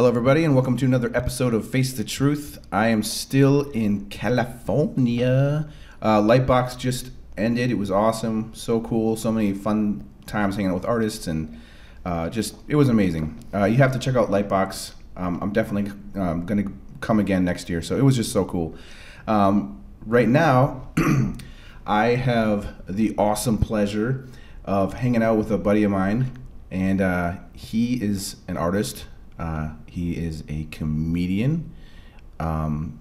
Hello, everybody, and welcome to another episode of Face the Truth. I am still in California. Lightbox just ended. It was awesome. So cool. So many fun times hanging out with artists, and it was amazing. You have to check out Lightbox. I'm definitely going to come again next year. So it was just so cool. Right now, I have the awesome pleasure of hanging out with a buddy of mine, and he is an artist. He is a comedian. Well,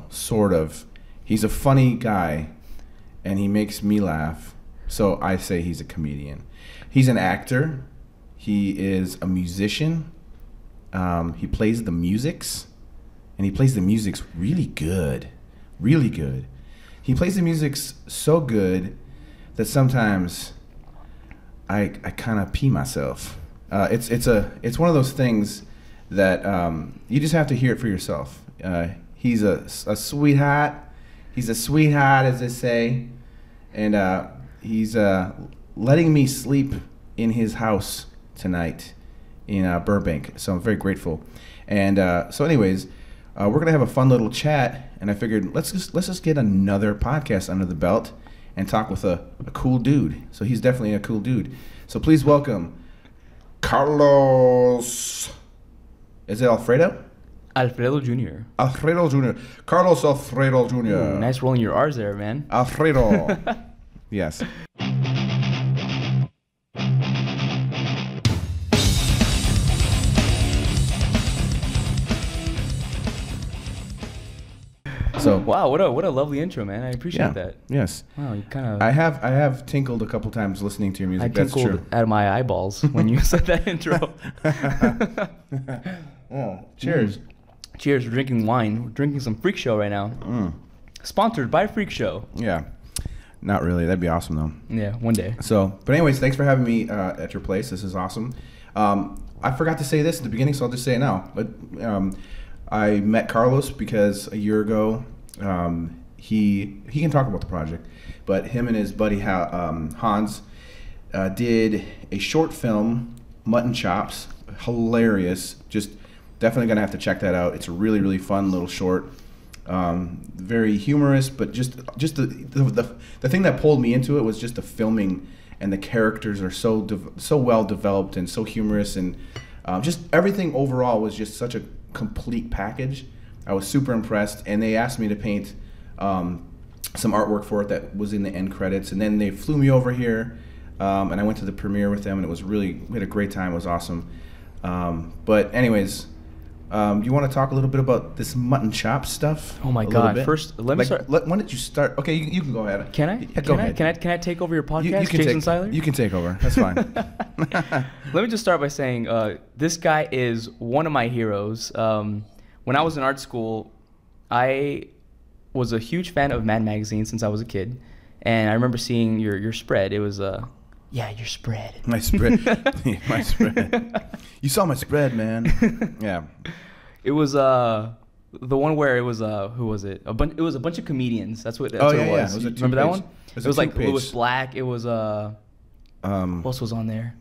sort of. He's a funny guy, and he makes me laugh. So I say he's a comedian. He's an actor. He is a musician. He plays the musics, and he plays the musics really good. Really good. He plays the musics so good that sometimes I kind of pee myself. It's one of those things that you just have to hear it for yourself. He's a sweetheart. He's a sweetheart, as they say, and he's letting me sleep in his house tonight in Burbank. So I'm very grateful. And so, anyways, we're gonna have a fun little chat, and I figured let's just get another podcast under the belt and talk with a cool dude. So he's definitely a cool dude. So please welcome Carlos. Is it Alfredo? Alfredo Jr. Alfredo Jr. Carlos Alfredo Jr. Ooh, nice rolling your R's there, man. Alfredo. Yes. So wow, what a lovely intro, man. I appreciate that. Yes. Wow, you kind of. I have tinkled a couple times listening to your music. That's true. I tinkled out of my eyeballs when you said that intro. Oh, cheers. Cheers. We're drinking wine. We're drinking some Freak Show right now. Sponsored by Freak Show. Yeah. Not really. That'd be awesome though. Yeah, one day. So, but anyways, thanks for having me at your place. This is awesome. I forgot to say this at the beginning, so I'll just say it now. But I met Carlos because a year ago. He can talk about the project, but him and his buddy Hans did a short film, Mutt and Chopps. Hilarious. Just definitely gonna have to check that out. It's a really, really fun little short. Very humorous, but just the thing that pulled me into it was just the filming, and the characters are so well developed and so humorous, and just everything overall was just such a complete package. I was super impressed, and they asked me to paint some artwork for it that was in the end credits, and then they flew me over here, and I went to the premiere with them, and we had a great time. It was awesome. But anyways, you want to talk a little bit about this Mutt and Chopps stuff? Oh my God! First, let me start. When did you start? Okay, you can go ahead. Can I? Yeah, go ahead. Can I take over your podcast, Jason Seiler? You can take over. That's fine. Let me just start by saying this guy is one of my heroes. When I was in art school, I was a huge fan of Mad Magazine since I was a kid, and I remember seeing your spread. It was your spread. My spread. My spread. You saw my spread, man. Yeah. It was the one where it was who was it? It was a bunch of comedians. That's what it was. Yeah. It was Remember that one? It was like Lewis Black. It was what else was on there?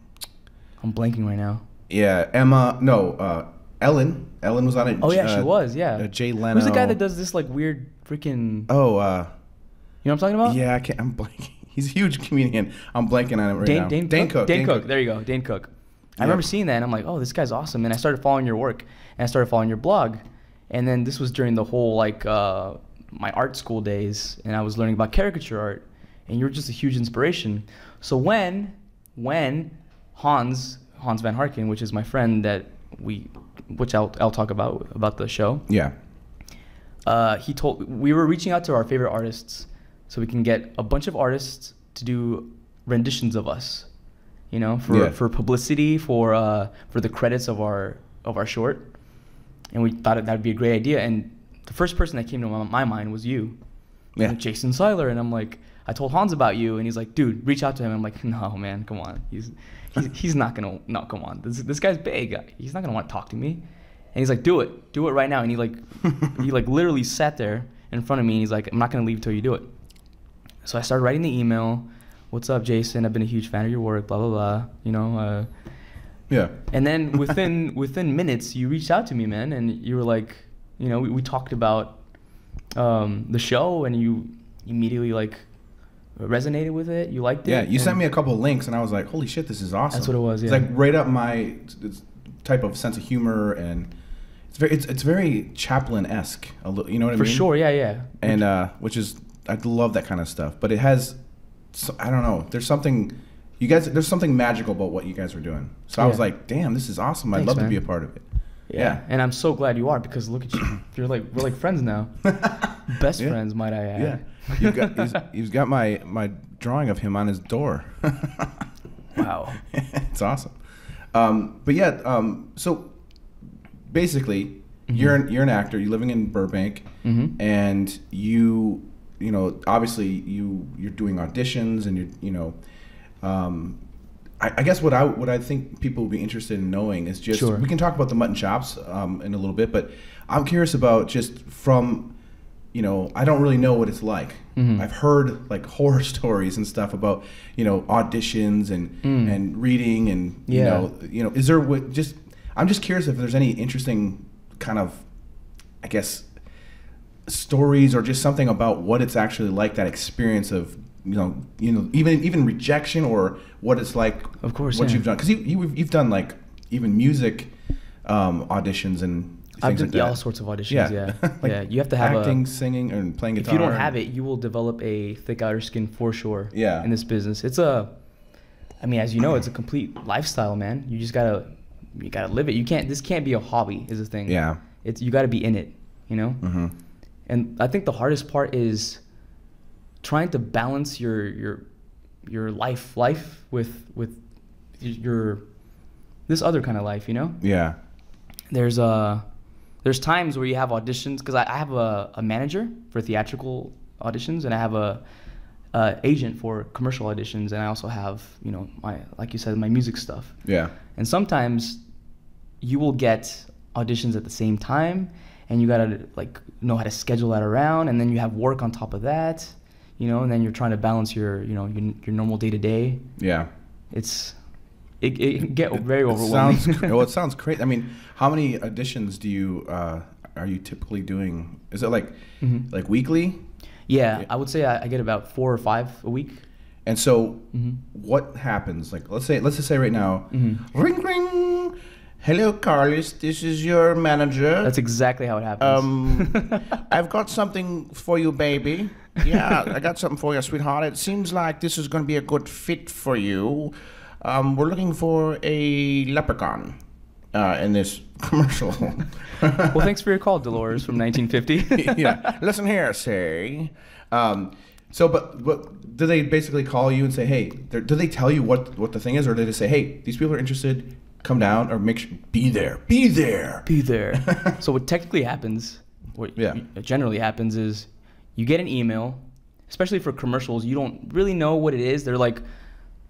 I'm blanking right now. Yeah, Ellen. Ellen was on it. Oh yeah, she was. Yeah. Jay Lam. Who's the guy that does this like weird freaking? Oh. You know what I'm talking about? Yeah, I'm blanking. He's a huge comedian. I'm blanking on it right now. Dane Cook. There you go. Dane Cook. I remember seeing that, and I'm like, oh, this guy's awesome. And I started following your work, and I started following your blog, and then this was during the whole like my art school days, and I was learning about caricature art, and you were just a huge inspiration. So when Hans Van Harken, which is my friend that which I'll talk about the show. Yeah. We were reaching out to our favorite artists so we can get a bunch of artists to do renditions of us, you know, for publicity, for the credits of our short. And we thought that'd be a great idea. And the first person that came to my mind was you. Yeah. Jason Seiler. And I'm like, I told Hans about you, and he's like, dude, reach out to him. I'm like, no, man, come on. He's not gonna. No, come on. This guy's big. He's not gonna want to talk to me. And he's like, do it right now. And he literally sat there in front of me, and he's like, I'm not gonna leave until you do it. So I started writing the email. What's up, Jason? I've been a huge fan of your work. Blah blah blah. You know, Yeah. And then within minutes, you reached out to me, man, and you were like, you know, we talked about the show, and you immediately like resonated with it. You liked it. Yeah, you sent me a couple of links, and I was like, holy shit, this is awesome. That's what it was. Yeah. It's like right up my type of sense of humor, and it's very Chaplin-esque. You know what I mean? For sure. Yeah, yeah. And which is, I love that kind of stuff. But it has, I don't know. There's something. There's something magical about what you guys were doing. So I was like, damn, this is awesome. I'd love to be a part of it. Yeah. And I'm so glad you are, because look at you. We're like friends now. Best friends, might I add. Yeah. He's got my drawing of him on his door. Wow. It's awesome. But yeah, so basically you're an actor, you're living in Burbank, and you know, obviously you're doing auditions, and I guess what I think people would be interested in knowing is just, we can talk about the Mutt and Chopps in a little bit, but I'm curious about just from, you know, I don't really know what it's like. I've heard like horror stories and stuff about, you know, auditions and reading, and you know, is there I'm just curious if there's any interesting kind of, I guess, stories or just something about what it's actually like, that experience of, you know, even rejection, or what it's like. Of course, what you've done, because you've done like even music auditions and I've done like that. All sorts of auditions. Yeah, like you have to have acting, singing, and playing guitar. If you don't have it, you will develop a thick outer skin for sure. Yeah. In this business, I mean, as you know, it's a complete lifestyle, man. You just gotta live it. This can't be a hobby, is the thing. Yeah. You gotta be in it, you know. And I think the hardest part is trying to balance your life with your this other kind of life, you know. Yeah. There's times where you have auditions, because I have a manager for theatrical auditions, and I have a agent for commercial auditions, and I also have, you know, like you said, my music stuff. Yeah. And sometimes you will get auditions at the same time, and you gotta like know how to schedule that around, and then you have work on top of that, you know, and then you're trying to balance your normal day to day. Yeah. It can get very overwhelming. It sounds crazy. I mean, how many auditions do you are you typically doing? Is it like like weekly? Yeah, I would say I get about 4 or 5 a week. And so, what happens? Like, let's just say right now, ring ring. Hello, Carlos. This is your manager. That's exactly how it happens. I've got something for you, baby. Yeah, I got something for you, sweetheart. It seems like this is going to be a good fit for you. We're looking for a leprechaun in this commercial. Well, thanks for your call, Dolores from 1950. Yeah. Listen here, say. So, but do they basically call you and say, hey, do they tell you what the thing is, or do they say, hey, these people are interested, come down, or make sure, be there. So what technically happens, what generally happens is you get an email, especially for commercials, you don't really know what it is. They're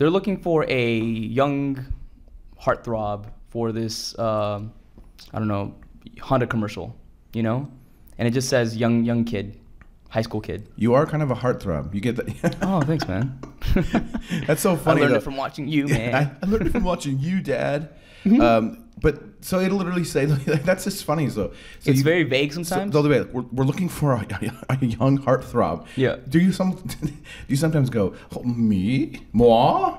looking for a young heartthrob for this, I don't know, Honda commercial, you know? And it just says young kid, high school kid. You are kind of a heartthrob. You get that? Oh, thanks, man. That's so funny. I learned it from watching you, man. I learned it from watching you, Dad. But so it'll literally say, that's just funny. So it's very vague sometimes. So they'll be like, we're looking for a young heartthrob. Yeah. Do you sometimes go, oh, me? Moi?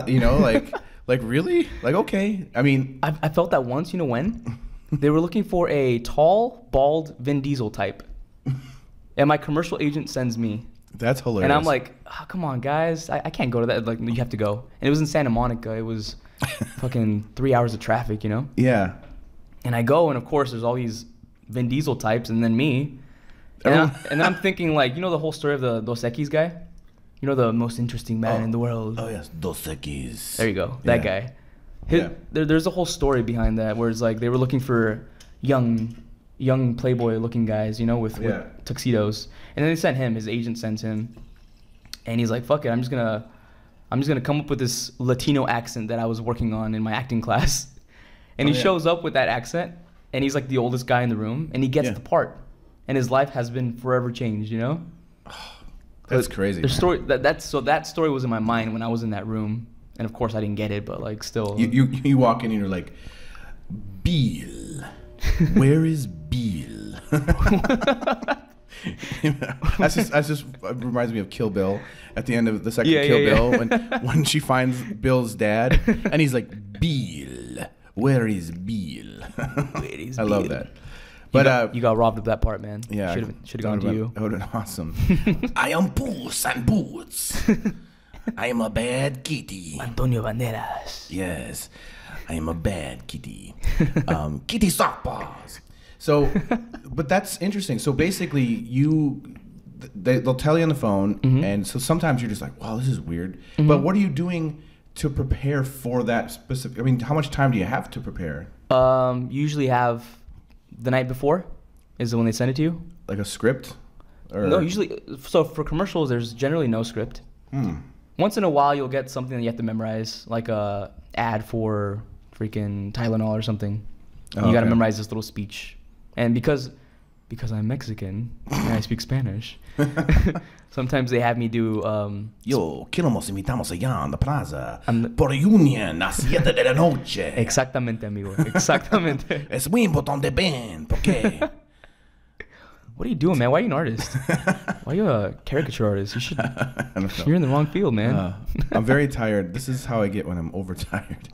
You know, like really? Like, okay. I mean, I felt that once, you know when? They were looking for a tall, bald Vin Diesel type. And my commercial agent sends me. That's hilarious. And I'm like, oh, come on, guys. I can't go to that. Like, you have to go. And it was in Santa Monica. It was fucking 3 hours of traffic, you know? Yeah. And I go, and of course, there's all these Vin Diesel types, and then me. And then I'm thinking, like, you know the whole story of the Dos Equis guy? You know, the most interesting man in the world. Oh, yes. Dos Equis. There you go. That guy. There's a whole story behind that where it's like they were looking for young playboy-looking guys, you know, with tuxedos. And then they sent him. His agent sends him. And he's like, fuck it. I'm just gonna come up with this Latino accent that I was working on in my acting class. And he shows up with that accent. And he's like the oldest guy in the room. And he gets the part. And his life has been forever changed, you know? That's crazy. The story that story was in my mind when I was in that room And of course I didn't get it, but like still. You walk in and you're like, Bill, where is Bill? That's just reminds me of Kill Bill at the end of the second Kill Bill when she finds Bill's dad and he's like, Bill, where is Bill? I love that. But you got robbed of that part, man. Yeah, should have gone to you. That would have been awesome. I am Puss and Boots. I am a bad kitty. Antonio Banderas. Yes, I am a bad kitty. Kitty sock paws. So, but that's interesting. So basically, they'll tell you on the phone, and so sometimes you're just like, wow, this is weird. But what are you doing to prepare for that specific? I mean, how much time do you have to prepare? Usually have the night before is when they send it to you. Like a script? Or? No, usually. So for commercials, there's generally no script. Once in a while, you'll get something that you have to memorize, like a ad for freaking Tylenol or something. You got to memorize this little speech. And because I'm Mexican and I speak Spanish, sometimes they have me do... Yo, ¿qué nos invitamos allá en la plaza? Por Union, a 7 de la noche. Exactamente, amigo. Exactamente. Es muy importante, Ben. ¿Por qué? What are you doing, man? Why are you an artist? Why are you a caricature artist? You should... You're in the wrong field, man. I'm very tired. This is how I get when I'm overtired.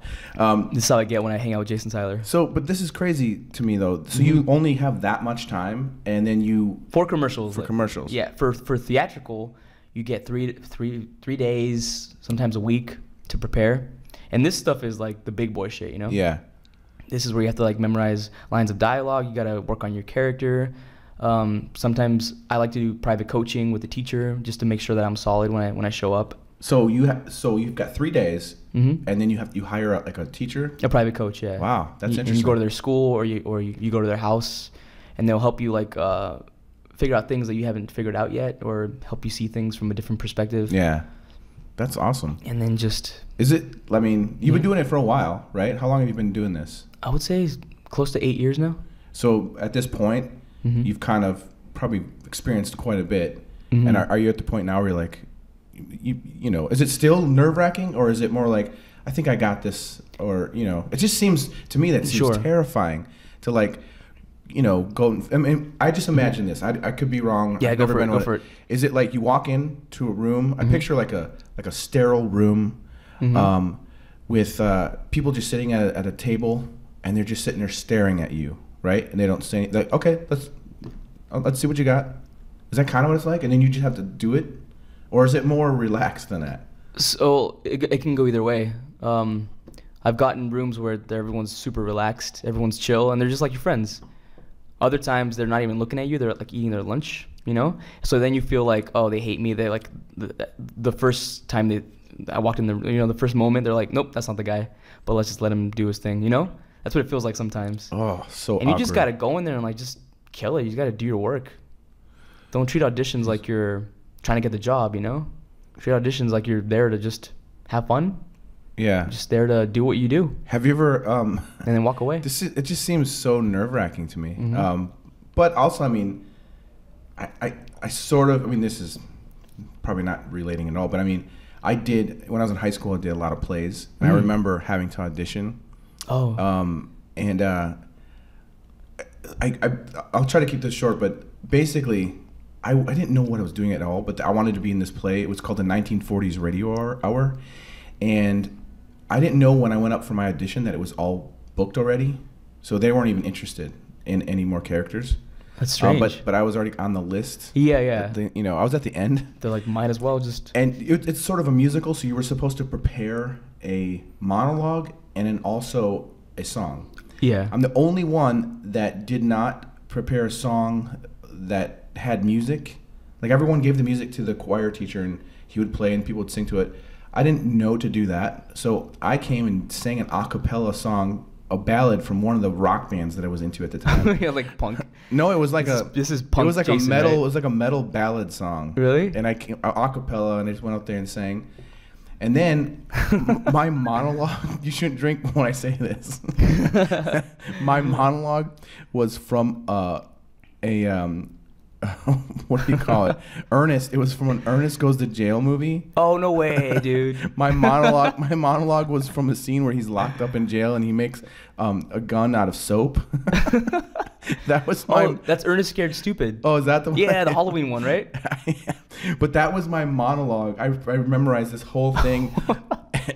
This is how I get when I hang out with Jason Tyler. So, but this is crazy to me, though. So you only have that much time, and then you... For commercials. For commercials. Yeah. For theatrical, you get three days, sometimes a week to prepare. And this stuff is like the big boy shit, you know? Yeah. This is where you have to like memorize lines of dialogue. You got to work on your character. Sometimes I like to do private coaching with the teacher just to make sure that I'm solid when I show up. So you've got 3 days, and then you hire a teacher, a private coach. Yeah. Wow, that's interesting. And you go to their school or you go to their house, and they'll help you like figure out things that you haven't figured out yet, or help you see things from a different perspective. Yeah, that's awesome. And then just I mean, you've been doing it for a while, right? How long have you been doing this? I would say close to 8 years now. So at this point, you've kind of probably experienced quite a bit. And are you at the point now where you're like, you know, is it still nerve-wracking, or is it more like, I think I got this, or, you know, it just seems to me that seems terrifying to like, you know, go. I mean, I just imagine this. I could be wrong. Yeah, go for it. Is it like you walk into a room? I picture like a sterile room, with people just sitting at a table, and they're just sitting there staring at you, right? And they don't say anything. Like, okay, let's see what you got. Is that kind of what it's like? And then you just have to do it, or is it more relaxed than that? So it can go either way. I've gotten rooms where everyone's super relaxed, everyone's chill, and they're just like your friends. Other times they're not even looking at you; they're like eating their lunch, you know. So then you feel like, oh, they hate me. They like the first time I walked in the first moment, they're like, nope, that's not the guy. But let's just let him do his thing, you know. That's what it feels like sometimes. Oh, so and you just gotta go in there and like just kill it. You just gotta do your work. Don't treat auditions like you're trying to get the job, you know? Treat auditions like you're there to just have fun. Yeah. Just there to do what you do. Have you ever... and then walk away. It just seems so nerve-wracking to me. But also, I mean, I sort of... I mean, this is probably not relating at all, but I mean, when I was in high school, I did a lot of plays. And I remember having to audition. Oh. And I'll try to keep this short, but basically... I didn't know what I was doing at all, but I wanted to be in this play. It was called the 1940s Radio Hour. And I didn't know when I went up for my audition that it was all booked already. So they weren't even interested in any more characters. That's strange. But I was already on the list. Yeah. I was at the end. They're like, might as well just... And it's sort of a musical, so you were supposed to prepare a monologue and then also a song. Yeah. I'm the only one that did not prepare a song that had music. Like, everyone gave the music to the choir teacher and he would play and people would sing to it. I didn't know to do that, so I came and sang an a cappella song, a ballad from one of the rock bands that I was into at the time. Yeah, like punk. No, it was like this is punk. It was like Jason, a metal. right? It was like a metal ballad song. Really? And I came a cappella, and I just went up there and sang. And then my monologue. You shouldn't drink when I say this. My monologue was from what do you call it? Ernest. It was from an Ernest Goes to Jail movie. Oh, no way, dude. My monologue was from a scene where he's locked up in jail and he makes a gun out of soap. That was my. Oh, that's Ernest Scared Stupid. Oh, is that the one? Yeah, the Halloween one, right? But that was my monologue. I memorized this whole thing,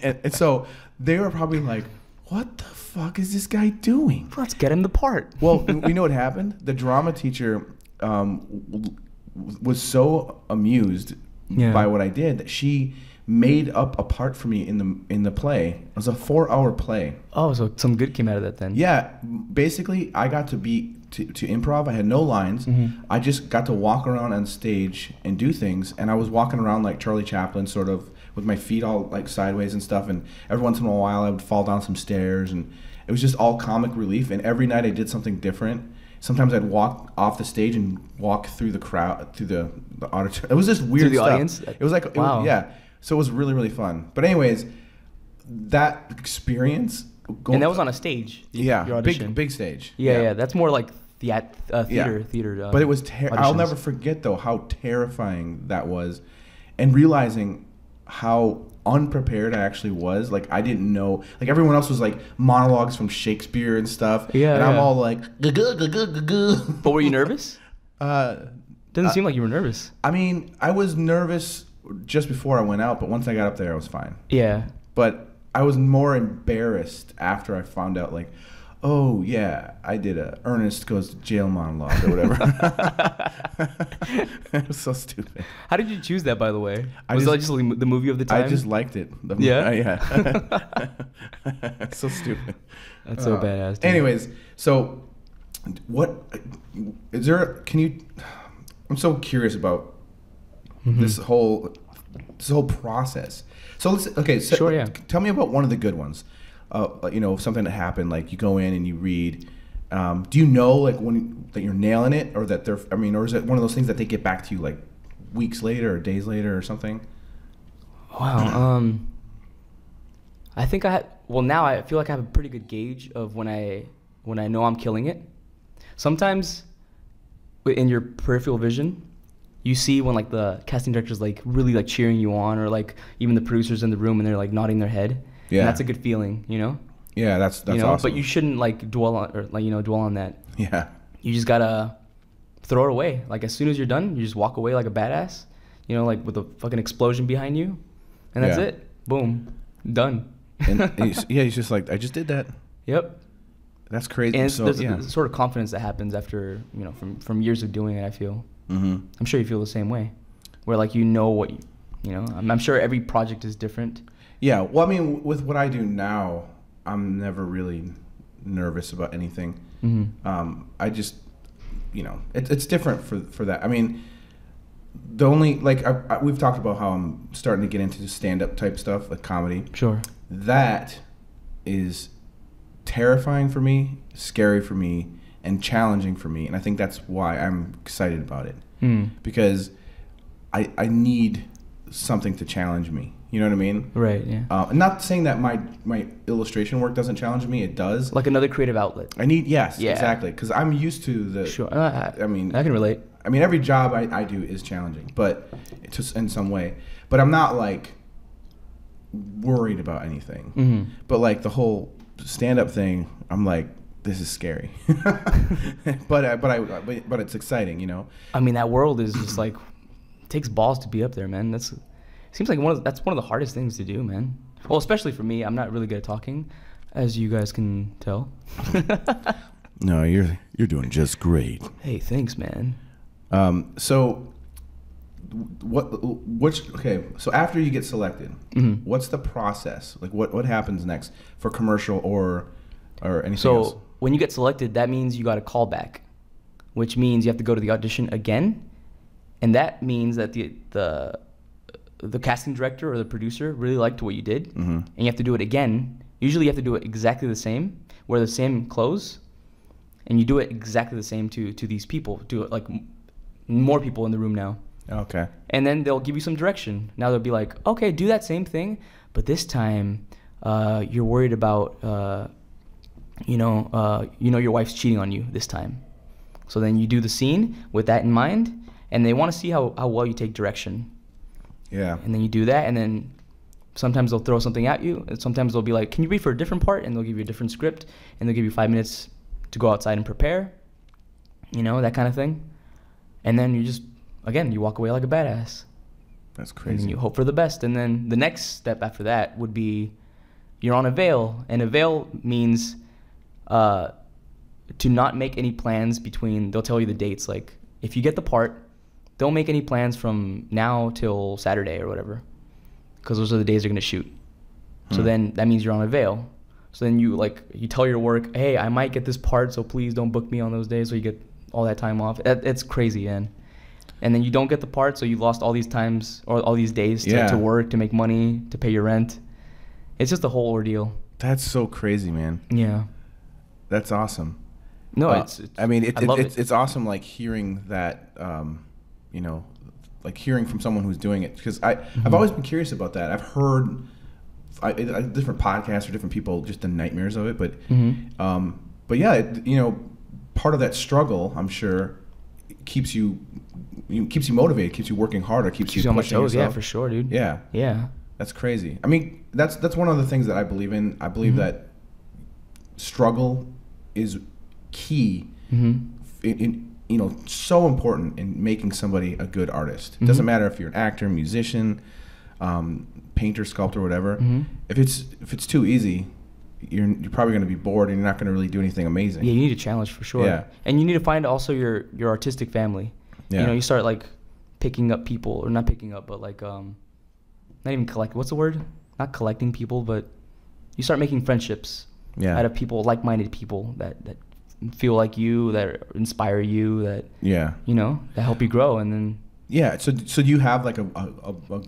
and so they were probably like, "What the fuck is this guy doing?" Let's get him the part. Well, we know what happened. The drama teacher was so amused by what I did that she made up a part for me in the play. It was a 4-hour play. Oh, so some good came out of that then. Yeah, basically I got to improv. I had no lines. I just got to walk around on stage and do things, and I was walking around like Charlie Chaplin, sort of with my feet all like sideways and stuff, and every once in a while I would fall down some stairs, and it was just all comic relief. And every night I did something different. Sometimes I'd walk off the stage and walk through the crowd, through the auditorium. It was just weird Through the stuff. audience? It was like, wow. Yeah. So it was really, really fun. But anyways, that experience. And that was on a stage. Yeah, your audition. big stage. Yeah. That's more like theater. But it was. I'll never forget though how terrifying that was, and realizing how unprepared I actually was. Like I didn't know. Like everyone else was like monologues from Shakespeare and stuff. Yeah. And I'm all like. But were you nervous? Doesn't seem like you were nervous. I mean, I was nervous just before I went out, but once I got up there, I was fine. Yeah. But I was more embarrassed after I found out, like, oh yeah, I did a Ernest Goes to Jail monologue or whatever. It was so stupid. How did you choose that, by the way? Was that just the movie of the time? I just liked it. Yeah? It's so stupid. That's so badass. Dude. Anyways, so what is there? I'm so curious about this whole process. So tell me about one of the good ones. Something that happened, like you go in and you read. Do you know like that you're nailing it, or that or is it one of those things that they get back to you like weeks later or days later or something? Wow. I think now I feel like I have a pretty good gauge of when I know I'm killing it. Sometimes in your peripheral vision, you see when like the casting director's like really like cheering you on, or like even the producers in the room and they're like nodding their head. Yeah. And that's a good feeling, you know? Yeah, that's awesome. But you shouldn't like dwell on that. Yeah. You just gotta throw it away. Like as soon as you're done, you just walk away like a badass, like with a fucking explosion behind you. And that's it. Boom. Done. And he's just like, I just did that. Yep. That's crazy. And there's a sort of confidence that happens after, from years of doing it, I feel. Mm-hmm. I'm sure you feel the same way. Where like what I'm sure every project is different. Yeah. Well, I mean, with what I do now, I'm never really nervous about anything. Mm-hmm. I just, it's different for that. I mean, the only, like, we've talked about how I'm starting to get into stand-up type stuff, like comedy. Sure. That is terrifying for me, scary for me, and challenging for me. And I think that's why I'm excited about it. Because I need something to challenge me. You know what I mean? Right, yeah. I'm not saying that my illustration work doesn't challenge me. It does. Like another creative outlet. Exactly. Because I'm used to the... Sure. I can relate. I mean, every job I do is challenging, but in some way. But I'm not, like, worried about anything. Mm-hmm. But, like, the whole stand-up thing, I'm like, this is scary. but it's exciting, I mean, that world is just, like, it takes balls to be up there, man. Seems like that's one of the hardest things to do, man. Well, especially for me. I'm not really good at talking, as you guys can tell. No, you're doing just great. Hey, thanks, man. So after you get selected, what's the process? Like what happens next for commercial or anything else? So when you get selected, that means you got a callback, which means you have to go to the audition again, and that means that the casting director or the producer really liked what you did, and you have to do it again. Usually you have to do it exactly the same, wear the same clothes, and you do it exactly the same to these people. Do it like more people in the room now. Okay. And then they'll give you some direction. Now they'll be like, okay, do that same thing, but this time you're worried about, your wife's cheating on you this time. So then you do the scene with that in mind, and they want to see how well you take direction. Yeah. And then you do that, and then sometimes they'll throw something at you, and sometimes they'll be like, can you read for a different part? And they'll give you a different script, and they'll give you 5 minutes to go outside and prepare, you know, that kind of thing. And then you just, again, you walk away like a badass. That's crazy. And then you hope for the best. And then the next step after that would be you're on a veil. And a veil means to not make any plans between, they'll tell you the dates. Like, if you get the part, don't make any plans from now till Saturday or whatever, because those are the days they're going to shoot. So then that means you're on a veil. So then you tell your work, hey, I might get this part, so please don't book me on those days, so you get all that time off. It's crazy, man. And then you don't get the part, so you lost all these times or all these days to work, to make money, to pay your rent. It's just a whole ordeal. That's so crazy, man. Yeah. That's awesome. No, it's awesome, like hearing that, you know, like hearing from someone who's doing it, because I've always been curious about that. I've heard different podcasts or different people, just the nightmares of it, but yeah, you know, part of that struggle, I'm sure, keeps you motivated, keeps you working harder, keeps you on my pushing toes. yourself. Yeah, for sure, dude. Yeah. That's crazy. I mean, that's one of the things that I believe in. I believe that struggle is key in you know, so important in making somebody a good artist. It doesn't matter if you're an actor, musician, painter, sculptor, whatever. If it's too easy, you're probably going to be bored, and you're not going to really do anything amazing. Yeah, you need a challenge for sure. Yeah. And you need to find also your artistic family. Yeah. You know, you start like picking up people, or not picking up, but like not even collect. What's the word? Not collecting people, but you start making friendships out of people, like-minded people that feel like you, that inspire you, that you know, that help you grow, and then. Yeah, so do you have like a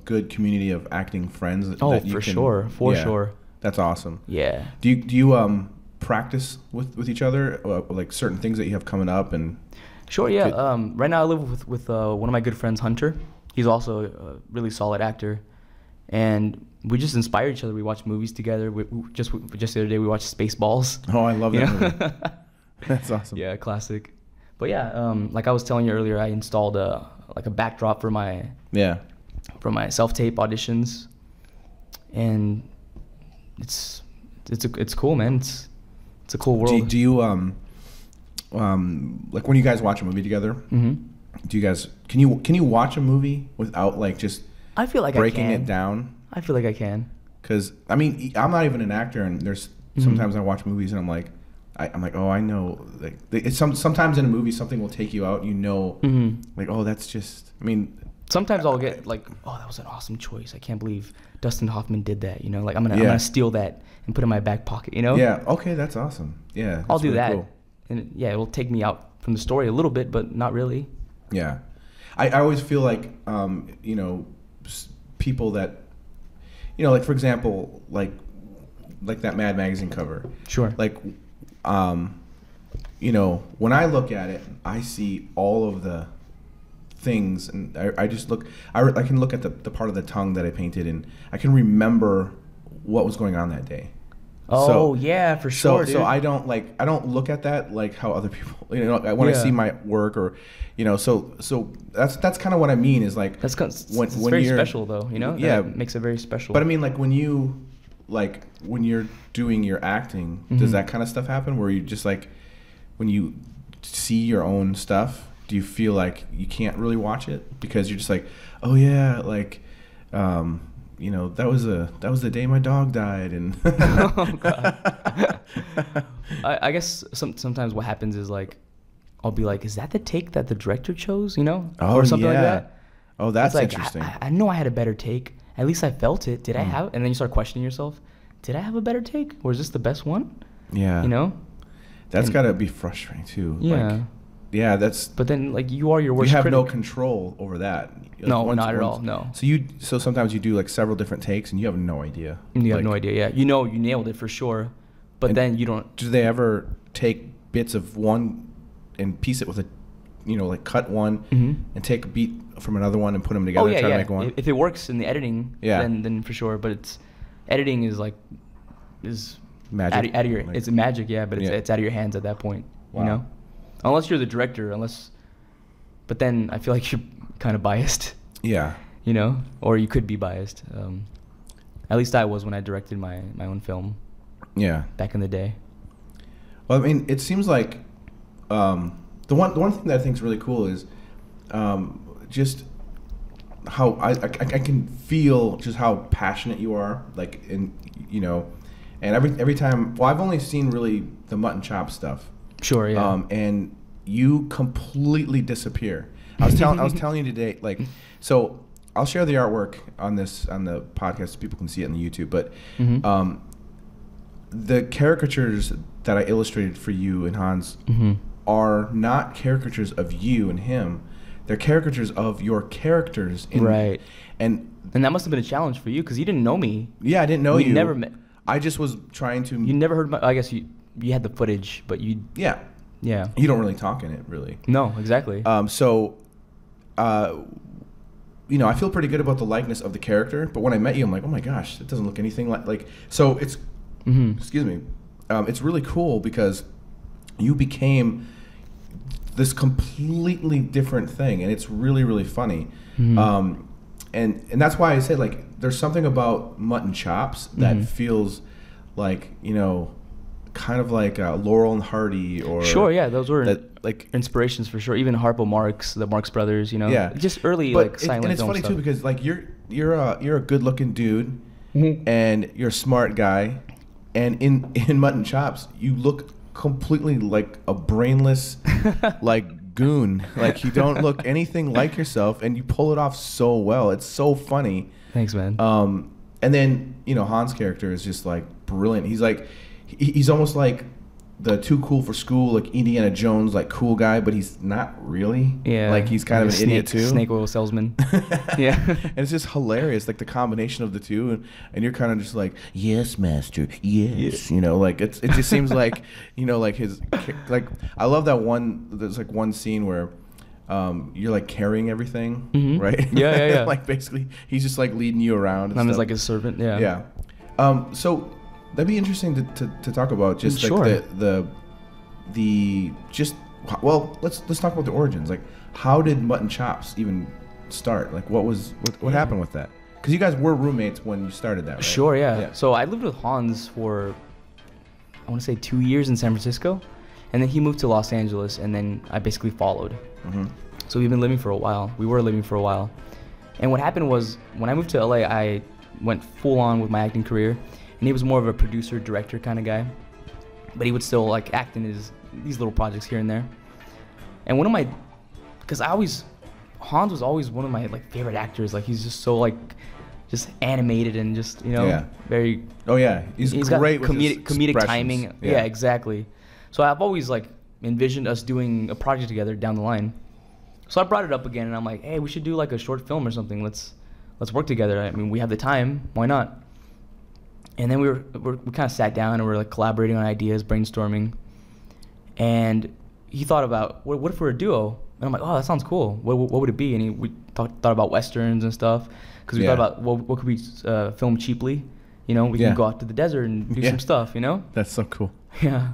good community of acting friends? That you for can, sure. That's awesome. Yeah. Do you practice with each other, like certain things that you have coming up? And sure, yeah. Right now I live with one of my good friends, Hunter. He's also a really solid actor, and we just inspire each other. We watch movies together. We just the other day we watched Spaceballs. Oh, I love that movie. That's awesome. Yeah, classic. But yeah, like I was telling you earlier, I installed a backdrop for my self-tape auditions, and it's cool, man. It's a cool world. Do you like when you guys watch a movie together? Do you guys can you watch a movie without like just I feel like breaking it down? I feel like I can. Because I mean, I'm not even an actor, and there's sometimes I watch movies and I'm like, oh, I know. Like, sometimes in a movie something will take you out. You know, like, oh, that's just. I mean, sometimes I'll get like, oh, that was an awesome choice. I can't believe Dustin Hoffman did that. You know, like I'm gonna steal that and put it in my back pocket. You know. Yeah. Okay, that's awesome. Yeah. I'll do really that, cool. and yeah, it will take me out from the story a little bit, but not really. Yeah, I always feel like you know, people that, you know, like for example, like that Mad magazine cover. Sure. Like. You know, when I look at it, I see all of the things, and I just look. I can look at the part of the tongue that I painted, and I can remember what was going on that day. Oh, yeah, for sure. So I don't look at that like how other people. You know, when I see my work, or you know, so that's kind of what I mean is like it's very special though. You know, yeah, that makes it very special. But I mean, like when you're doing your acting, does that kind of stuff happen where you just like, when you see your own stuff, do you feel like you can't really watch it because you're just like, oh yeah, like, you know, that was the day my dog died, and oh God. I guess sometimes what happens is like, I'll be like, is that the take that the director chose? You know, or something like that. Oh, that's like, interesting. I know I had a better take. At least I felt it. Did I have? And then you start questioning yourself. Did I have a better take, or is this the best one? Yeah. You know? That's got to be frustrating too. Yeah. Like, yeah, that's. But then, like, you are your worst critic. You have no control over that. Like, no, not at all. No. So sometimes you do like several different takes, and you have no idea. You have no idea. Yeah, you know you nailed it for sure, but then you don't. Do they ever take bits of one and piece it with a, you know, like cut one and take a beat from another one and put them together and try to make one? If it works in the editing, then for sure. But editing is magic. Out of your, it's magic, but it's out of your hands at that point. Wow. You know. unless you're the director, but then I feel like you're kind of biased. Yeah. You know, or you could be biased. At least I was when I directed my own film. Yeah. Back in the day. Well, I mean, it seems like the one thing that I think is really cool is just how I can feel just how passionate you are, like, and every time. Well, I've only seen really the Mutt and Chopps stuff. Sure. Yeah. And you completely disappear. I was telling you today, like, so I'll share the artwork on the podcast so people can see it on the YouTube. But the caricatures that I illustrated for you and Hans are not caricatures of you and him. They're caricatures of your characters. Right. And that must have been a challenge for you because you didn't know me. Yeah, I didn't know you. We never met. I just was trying to. You never heard I guess you had the footage, but you. Yeah. Yeah. You don't really talk in it, really. No, exactly. I feel pretty good about the likeness of the character, but when I met you, I'm like, oh my gosh, it doesn't look anything like. So it's, excuse me, it's really cool because you became this completely different thing, and it's really, really funny. And that's why I say, like, there's something about Mutt and Chopps that feels like, kind of like Laurel and Hardy, or sure, yeah, those were like inspirations for sure. Even Harpo Marx, the Marx Brothers, yeah, just early silent film and it's funny stuff. too because like you're a good looking dude, and you're a smart guy, and in Mutt and Chopps you look completely like a brainless like goon. Like you don't look anything like yourself, and you pull it off so well. It's so funny. Thanks, man. And then Hans' character is just like brilliant. He's like. He's almost like the too cool for school, like Indiana Jones, like cool guy, but he's not really. Yeah. Like he's kind of an idiot too. Snake oil salesman. Yeah. And it's just hilarious, like the combination of the two, and you're kind of just like, yes, master, yes. Like it just seems like, like his, like I love that one. There's like one scene where. You're like carrying everything, right? Yeah. Like basically, he's just like leading you around. I'm just like his servant. Yeah. Yeah. So. That'd be interesting to talk about, just like sure. Let's talk about the origins. Like, how did Mutt and Chopps even start? Like, what happened with that? Because you guys were roommates when you started that, right? Sure, yeah. So I lived with Hans for, I want to say 2 years in San Francisco, and then he moved to Los Angeles, and then I basically followed. So we've been living for a while. We were living for a while, and what happened was when I moved to LA, I went full on with my acting career. And he was more of a producer, director kind of guy, but he would still like act in these little projects here and there. And Hans was always one of my like favorite actors. Like he's just so like, just animated and just very. Oh yeah, he's great got with comedic timing. Yeah, exactly. So I've always like envisioned us doing a project together down the line. So I brought it up again, and I'm like, hey, we should do like a short film or something. Let's work together. I mean, we have the time. Why not? And then we kind of sat down and we were like collaborating on ideas, brainstorming. And he thought about, what if we're a duo? And I'm like, oh, that sounds cool. What would it be? And we thought about westerns and stuff. Because we thought about, what could we film cheaply? We can go out to the desert and do some stuff, That's so cool. Yeah.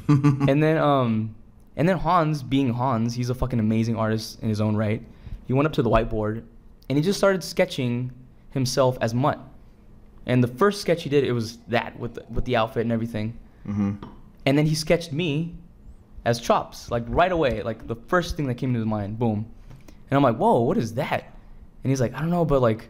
and then Hans, being Hans, he's a fucking amazing artist in his own right. He went up to the whiteboard and he just started sketching himself as Mutt. And the first sketch he did, it was that with the outfit and everything. And then he sketched me as Chopps, like right away, like the first thing that came to his mind, boom. And I'm like, whoa, what is that? And he's like, I don't know, but like,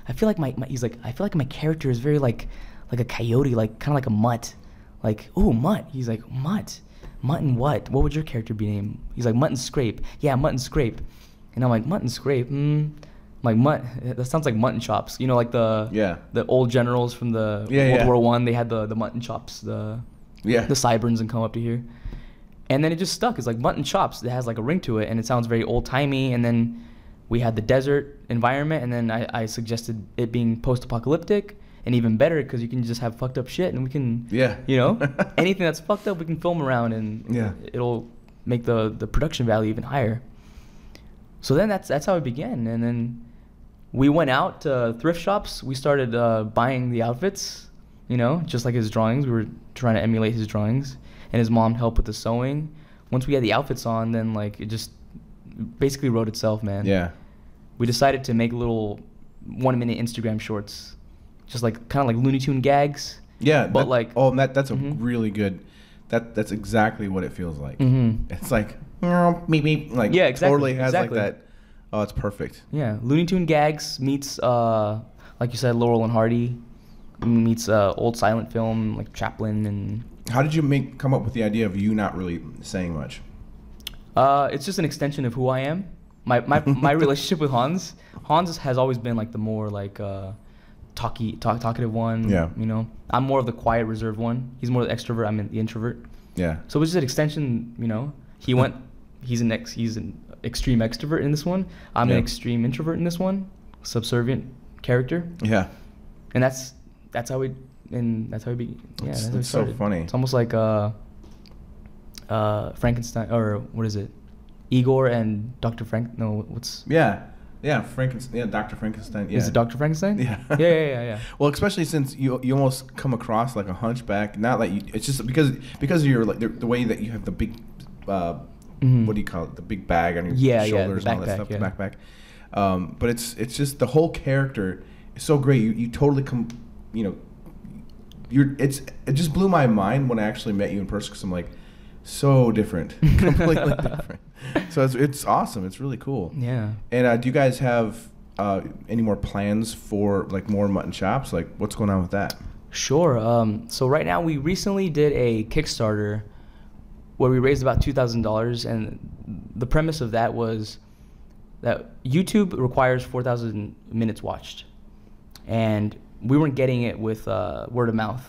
I feel like my character is very like a coyote, like kind of like a mutt. Like, ooh, Mutt. He's like, Mutt and what? What would your character be named? He's like, Mutt and Scrape. Yeah, Mutt and Scrape. And I'm like, Mutt and Scrape? Like Mutt, that sounds like Mutton Chops. The old generals from the World War I. They had the Mutton Chops, the sideburns, and come up to here. And then it just stuck. It's like Mutton Chops. It has like a ring to it, and it sounds very old timey. And then we had the desert environment, and then I suggested it being post-apocalyptic, and even better because you can just have fucked up shit, and we can anything that's fucked up we can film around, and it'll make the production value even higher. So then that's how it began, and then we went out to thrift shops. We started buying the outfits, just like his drawings. We were trying to emulate his drawings, and his mom helped with the sewing. once we had the outfits on, then like it just basically wrote itself, man. Yeah. We decided to make little 1-minute Instagram shorts, just like kind of like Looney Tune gags. Yeah, but like that's a really good. That's exactly what it feels like. It's like meep meep, like yeah, exactly, totally has like that. Oh, it's perfect. Yeah, Looney Tune gags meets like you said, Laurel and Hardy meets old silent film like Chaplin. And how did you come up with the idea of you not really saying much? It's just an extension of who I am. My relationship with Hans has always been like the more like talkative one. Yeah. You know, I'm more of the quiet, reserved one. He's more the extrovert. I'm the introvert. Yeah. So it's just an extension. You know, he's an extreme extrovert in this one. I'm an extreme introvert in this one. Subservient character. Yeah. And that's how we that's how we That's so funny. It's almost like Frankenstein, or what is it? Igor and Dr. Frank. No, what's? Yeah, Frankenstein. Yeah, Dr. Frankenstein. Yeah. Is it Dr. Frankenstein? Yeah. Yeah. Well, especially since you almost come across like a hunchback. Not like you. It's just because of your like the way that you have the big. What do you call it? The big bag on your shoulders and all that stuff. The backpack. But it's just the whole character is so great. You totally come. You know. It just blew my mind when I actually met you in person, because I'm like, so different, completely different. So it's awesome. It's really cool. Yeah. And do you guys have any more plans for like more Mutt and Chopps? Like, what's going on with that? Sure. So right now we recently did a Kickstarter where we raised about $2,000, and the premise of that was that YouTube requires 4,000 minutes watched, and we weren't getting it with word of mouth.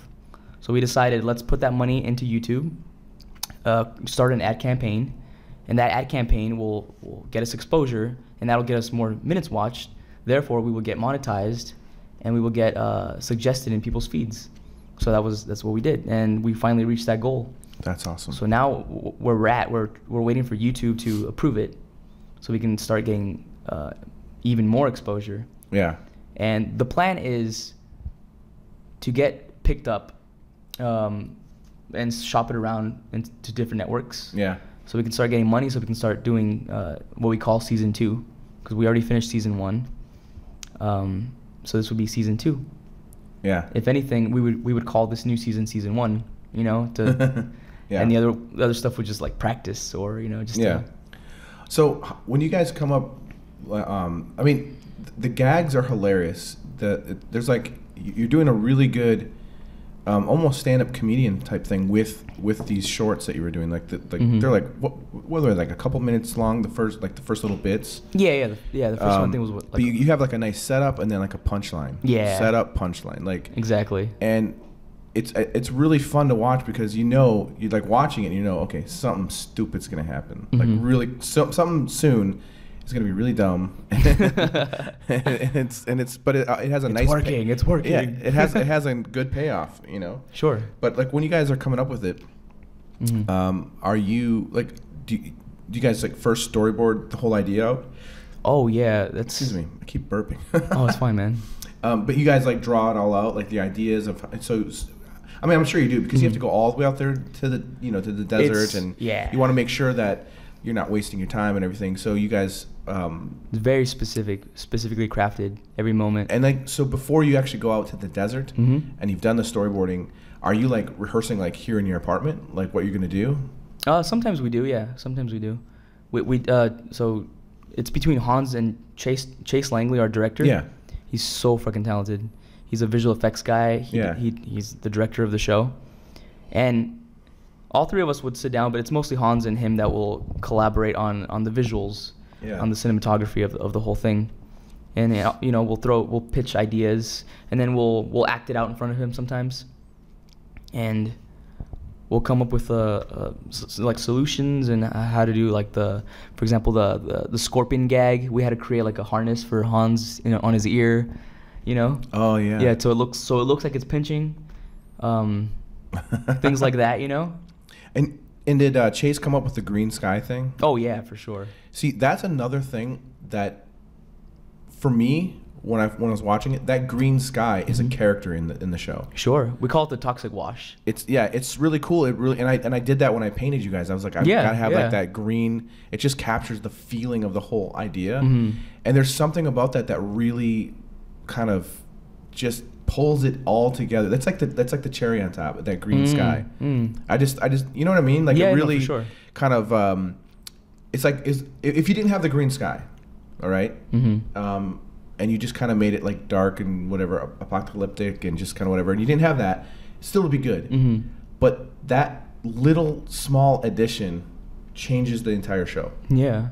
So we decided, let's put that money into YouTube, start an ad campaign, and that ad campaign will get us exposure, and that'll get us more minutes watched. Therefore, we will get monetized, and we will get suggested in people's feeds. So that's what we did, and we finally reached that goal. That's awesome. So now we're waiting for YouTube to approve it, so we can start getting even more exposure. Yeah. And the plan is to get picked up and shop it around into different networks. Yeah. So we can start getting money, so we can start doing what we call season 2, because we already finished season 1. So this would be season 2. Yeah. If anything, we would call this new season 1. You know, yeah. And the other stuff was just like practice, or just So when you guys come up, I mean, the gags are hilarious. There's like, you're doing a really good, almost stand-up comedian type thing with these shorts that you were doing. Like they're like what are they, like a couple minutes long? The first little bits. Yeah. The first one thing was but you have like a nice setup and then like a punchline. Yeah. Setup, punchline, like exactly. And it's really fun to watch, because you're like watching it and okay, something stupid's gonna happen. Like really something soon. It's gonna be really dumb, but it has a nice. It's working. Yeah, it has a good payoff, Sure. But like when you guys are coming up with it, are you like do you guys like first storyboard the whole idea out? Oh yeah, Excuse me, I keep burping. Oh, it's fine, man. But you guys like draw it all out, like the ideas of I mean, I'm sure you do, because you have to go all the way out there to the to the desert, and you want to make sure that you're not wasting your time and everything. So you guys, it's very specifically crafted every moment. And like, so before you actually go out to the desert and you've done the storyboarding, are you like rehearsing like here in your apartment, like what you're gonna do? Sometimes we do, yeah. Sometimes we do. So it's between Hans and Chase Langley, our director. Yeah. He's so fucking talented. He's a visual effects guy. He's the director of the show. And all three of us would sit down, but it's mostly Hans and him that will collaborate on the visuals, on the cinematography of the whole thing. And we'll pitch ideas, and then we'll act it out in front of him sometimes. And we'll come up with like solutions and how to do like for example the scorpion gag. We had to create like a harness for Hans on his ear, Oh yeah. Yeah, so it looks like it's pinching, things like that, And did Chase come up with the green sky thing? Oh yeah, for sure. See, that's another thing that, for me, when I was watching it, that green sky is a character in the show. Sure, we call it the toxic wash. It's really cool. It really and I did that when I painted you guys. I was like, I gotta have like that green. It just captures the feeling of the whole idea. And there's something about that really kind of just pulls it all together. That's like the cherry on top of that green sky. I just you know what I mean? Like it really for sure. Kind of it's like if you didn't have the green sky, all right, and you just kind of made it like dark and whatever, apocalyptic and just kind of whatever, and you didn't have that, still would be good. But that little small addition changes the entire show. Yeah.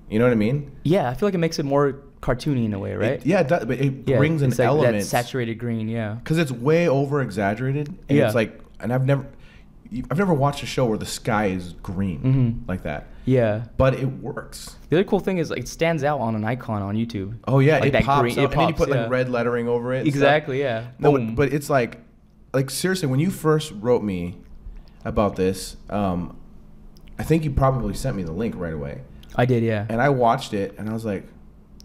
You know what I mean? Yeah, I feel like it makes it more cartoony in a way, right? It does, but it brings an element. That saturated green, because it's way over exaggerated, and it's like, and I've never watched a show where the sky is green like that. Yeah, but it works. The other cool thing is like it stands out on an icon on YouTube. Oh yeah, like it pops up, and then you put like red lettering over it. Exactly. Yeah. No, but it's like seriously, when you first wrote me about this, I think you probably sent me the link right away. I did, yeah. And I watched it, and I was like,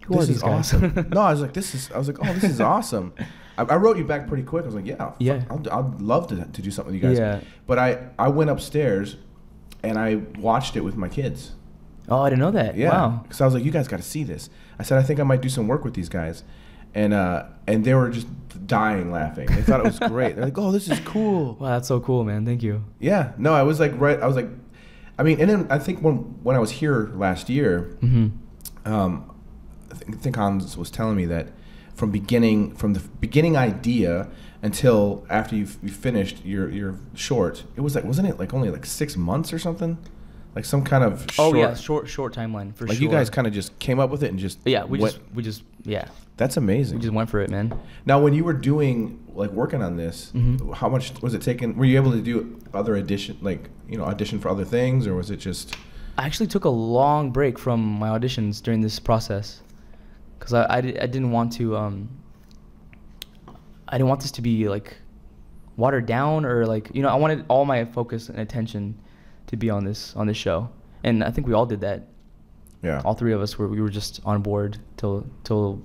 "This is awesome." No, I was like, "Oh, this is awesome." I wrote you back pretty quick. I was like, "Yeah, I'd love to do something with you guys." Yeah. But I went upstairs, and I watched it with my kids. Oh, I didn't know that. Yeah. Wow. Because I was like, "You guys got to see this." I said, "I think I might do some work with these guys," and they were just dying laughing. They thought it was great. They're like, "Oh, this is cool." Wow, that's so cool, man. Thank you. Yeah. No, I was like, I mean, and then I think when I was here last year, I think Hans was telling me that from the beginning idea until after you finished your short, it was like, wasn't it like only like 6 months or something? Like some kind of short timeline for sure. Like you guys kind of just came up with it and just we just That's amazing. We just went for it, man. Now, when you were working on this, how much was it taking? Were you able to do other audition for other things, or was it just? I actually took a long break from my auditions during this process, because I didn't want to I didn't want this to be like watered down, or like, I wanted all my focus and attention to be on this show, and I think we all did that. Yeah. All three of us we were just on board till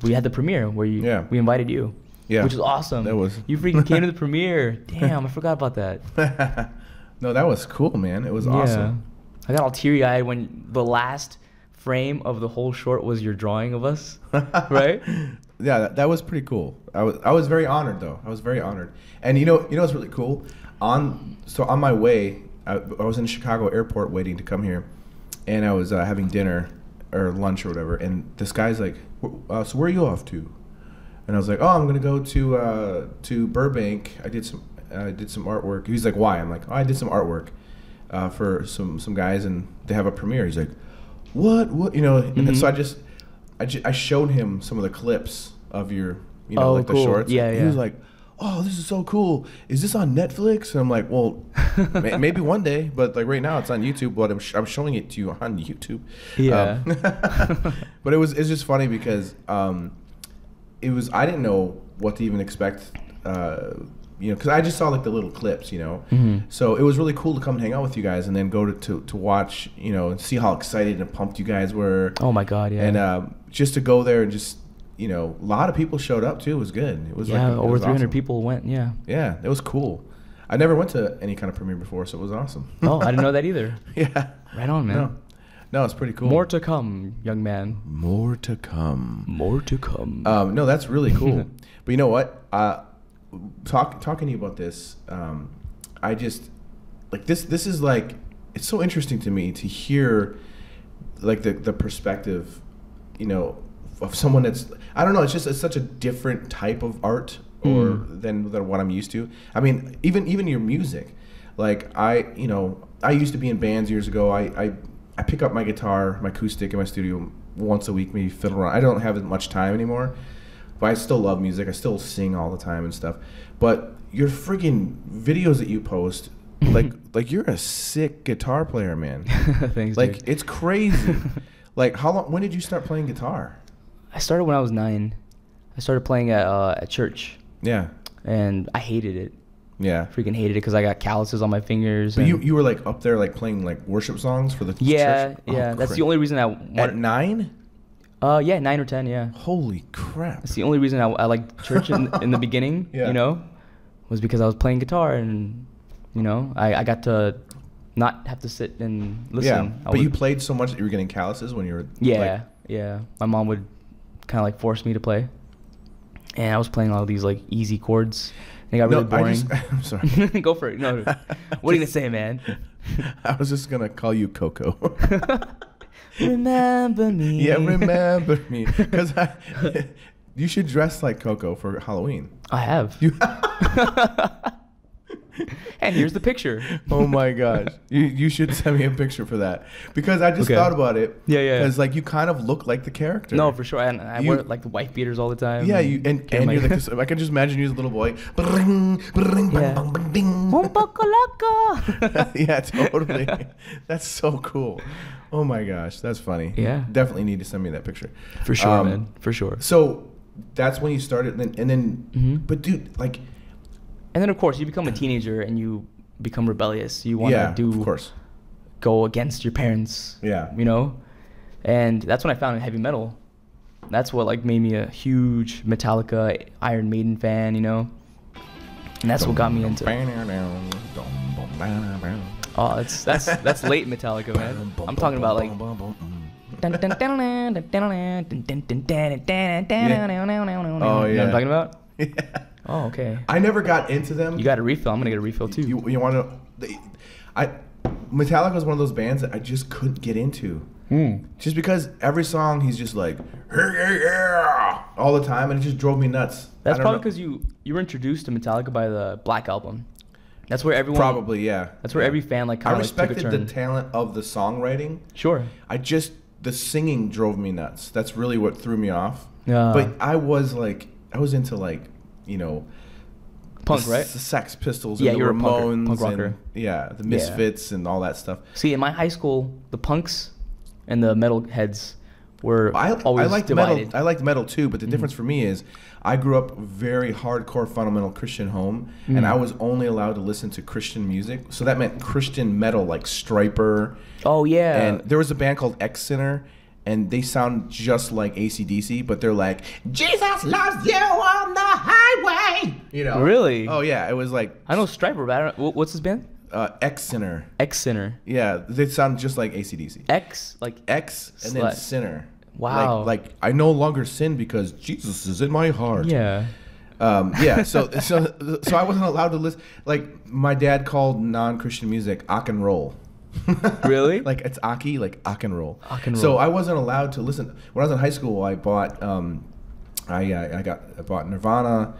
we had the premiere where we invited you. Yeah. Which is awesome. You freaking came to the premiere. Damn, I forgot about that. No, that was cool, man. It was awesome. I got all teary-eyed when the last frame of the whole short was your drawing of us, right? Yeah, that was pretty cool. I was very honored, though. I was very honored. And you know what's really cool? On my way, I was in Chicago airport waiting to come here, and I was having dinner or lunch or whatever, and this guy's like, so where are you off to? And I was like, oh, I'm gonna go to Burbank. I did some artwork. He's like, why? I'm like, oh, I did some artwork for some guys, and they have a premiere. He's like, what and so I showed him some of the clips of your cool. the shorts. Yeah. He was like, oh, this is so cool. Is this on Netflix? And I'm like, well, maybe one day, but like right now it's on YouTube. But I'm showing it to you on YouTube. Yeah. But it's just funny because I didn't know what to even expect. Because I just saw like the little clips. So it was really cool to come and hang out with you guys, and then go to watch. And see how excited and pumped you guys were. Oh my God, yeah. And just to go there and just. A lot of people showed up too. It was good. It was over 300 awesome. people went. Yeah. Yeah, it was cool. I never went to any kind of premiere before, so it was awesome. Oh, I didn't know that either. Yeah. Right on, man. No, it's pretty cool. More to come, young man. More to come. More to come. No, that's really cool. But you know what? Talking to you about this, I just like this. This is like, it's so interesting to me to hear like the perspective, of someone that's, I don't know, it's such a different type of art than what I'm used to. I mean, even your music, like I used to be in bands years ago. I pick up my guitar, my acoustic in my studio once a week, maybe fiddle around. I don't have as much time anymore, but I still love music. I still sing all the time and stuff. But your friggin' videos that you post, like you're a sick guitar player, man. Thanks, like dude. It's crazy. Like when did you start playing guitar? I started when I was 9. I started playing at church. Yeah. And I hated it. Yeah. Freaking hated it because I got calluses on my fingers. But you were like up there like playing like worship songs for the church? Yeah. That's the only reason I wanted. At 9? Yeah, 9 or 10. Yeah. Holy crap! That's the only reason I liked church in the beginning. Yeah. You know, was because I was playing guitar and, you know, I got to not have to sit and listen. Yeah, but you played so much that you were getting calluses when you were. Yeah, like, yeah. My mom would kind of like force me to play, and I was playing all these like easy chords. And it got really boring. I'm sorry. Go for it. No. What are you gonna say, man? I was just gonna call you Coco. Remember me. Yeah, remember me. Because you should dress like Coco for Halloween. I have. And here's the picture. Oh my gosh. You should send me a picture for that. Because I just thought about it. Yeah. Because like you kind of look like the character. No, for sure. And I wear like the wife beaters all the time. Yeah, and you're like this. I can just imagine you as a little boy. Yeah, totally. That's so cool. Oh my gosh, that's funny. Yeah. Definitely need to send me that picture. For sure, man. For sure. So that's when you started, and then, but dude, like. And then of course you become a teenager and you become rebellious. You want to of course, go against your parents. Yeah. You know, and that's when I found heavy metal. That's what like made me a huge Metallica, Iron Maiden fan. You know, and that's what got me into. Oh, that's late Metallica, man. I'm talking about like. Oh yeah. You know what I'm talking about? Yeah. Oh, okay. I never got into them. You got a refill. I'm gonna get a refill too. You want to? Metallica was one of those bands that I just couldn't get into. Just because every song he's just like all the time, and it just drove me nuts. That's probably because you were introduced to Metallica by the Black Album. That's where everyone probably That's where every fan like kind I of like, respected the talent of the songwriting. Sure. The singing drove me nuts. That's really what threw me off. Yeah. But I was into like, you know, punk, right? The Sex Pistols Yeah, and the you're Ramones a punk rocker. And, the Misfits and all that stuff. See, in my high school, the punks and the metal heads were always liked divided. Metal. I liked metal too, but the difference for me is I grew up very hardcore fundamental Christian home, and I was only allowed to listen to Christian music. So that meant Christian metal like Striper. Oh yeah. And there was a band called X Sinner, and they sound just like AC/DC, but they're like, Jesus loves you on the highway. You know? Really? Oh yeah, it was like. I know Striper, but I don't. What's his band? X Sinner. X Sinner. Yeah, they sound just like AC/DC. X like X and then Sinner. Wow. Like I no longer sin because Jesus is in my heart. Yeah. Yeah. So I wasn't allowed to listen. Like my dad called non-Christian music "Ak and roll." Really? Like it's Aki, like Ak and roll. Ak and roll. So I wasn't allowed to listen. When I was in high school, I bought I bought Nirvana,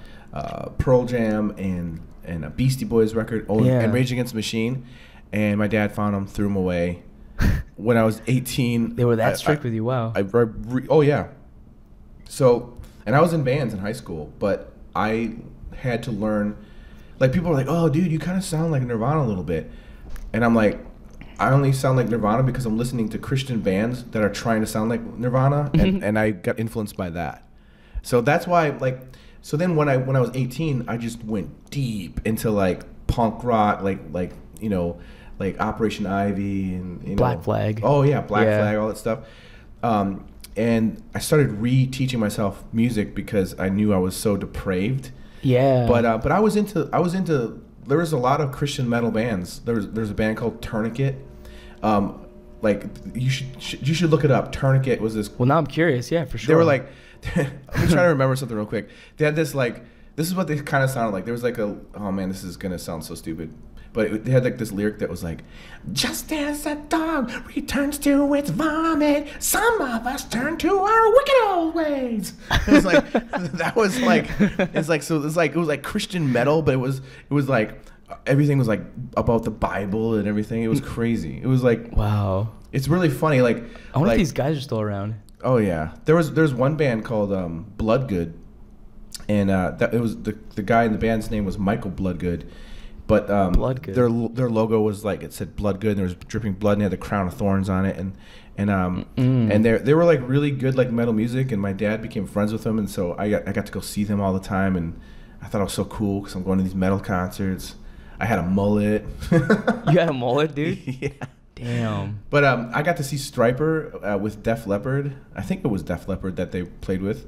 Pearl Jam, and a Beastie Boys record, and Rage Against the Machine, and my dad found them, threw them away. When I was 18, they were that strict with you. Wow. Oh yeah. So, and I was in bands in high school, but I had to learn. Like people are like, "Oh, dude, you kind of sound like Nirvana a little bit," and I'm like, I only sound like Nirvana because I'm listening to Christian bands that are trying to sound like Nirvana, and I got influenced by that. So that's why, like, so then when I was 18, I just went deep into like punk rock, like you know, like Operation Ivy and Black Flag. Oh yeah, Black Flag, all that stuff. And I started re-teaching myself music because I knew I was so depraved. Yeah. But I was into. There was a lot of Christian metal bands. There's a band called Tourniquet. Like you should look it up. Tourniquet was this. Well, now I'm curious. Yeah, for sure. They were like, I'm trying to remember something real quick. They had this like, this is what they kind of sounded like. There was like oh man, this is gonna sound so stupid. But they had like this lyric that was like, just as a dog returns to its vomit, some of us turn to our wicked old ways. It was like, that was like, it was like Christian metal, but it was like, everything was like about the Bible and everything. It was crazy. It was like, wow. It's really funny. Like, I wonder if these guys are still around. Oh yeah. There's one band called Bloodgood, and it was the guy in the band's name was Michael Bloodgood. But their logo was like, it said Bloodgood, and there was dripping blood, and they had the crown of thorns on it, and they were like really good like metal music, and my dad became friends with them, and so I got to go see them all the time, and I thought it was so cool because I'm going to these metal concerts. I had a mullet. You had a mullet, dude? Yeah. Damn. But I got to see Stryper with Def Leppard. I think it was Def Leppard that they played with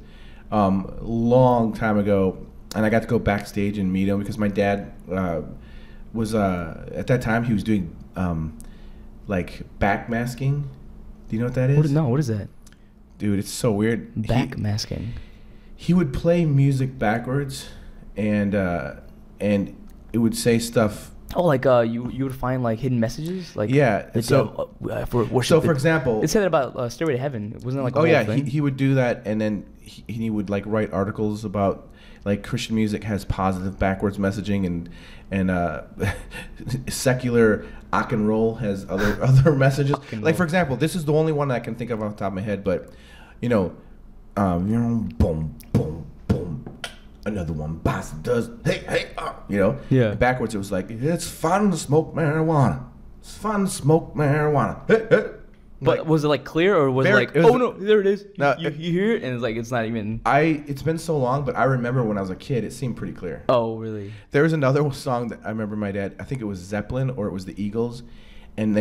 long time ago. And I got to go backstage and meet him because my dad was, at that time, he was doing like backmasking. Do you know what that is? What is that? Dude, it's so weird. Backmasking. He would play music backwards and it would say stuff. Oh, like you would find like hidden messages, like yeah. So for example, it said that about Stairway to Heaven. Wasn't it like a oh whole yeah, thing? he would do that, and then he would like write articles about like Christian music has positive backwards messaging, and secular rock and roll has other messages. Like for example, this is the only one I can think of off the top of my head, but boom, boom, boom. Another one, boss does, hey, Yeah. Backwards, it was like, it's fun to smoke marijuana. It's fun to smoke marijuana. Hey, hey. But Like, was it like clear, or was it like, oh no, there it is? No, you hear it, and it's like it's not even. It's been so long, but I remember when I was a kid, it seemed pretty clear. Oh really? There was another song that I remember my dad, I think it was Zeppelin or it was the Eagles, and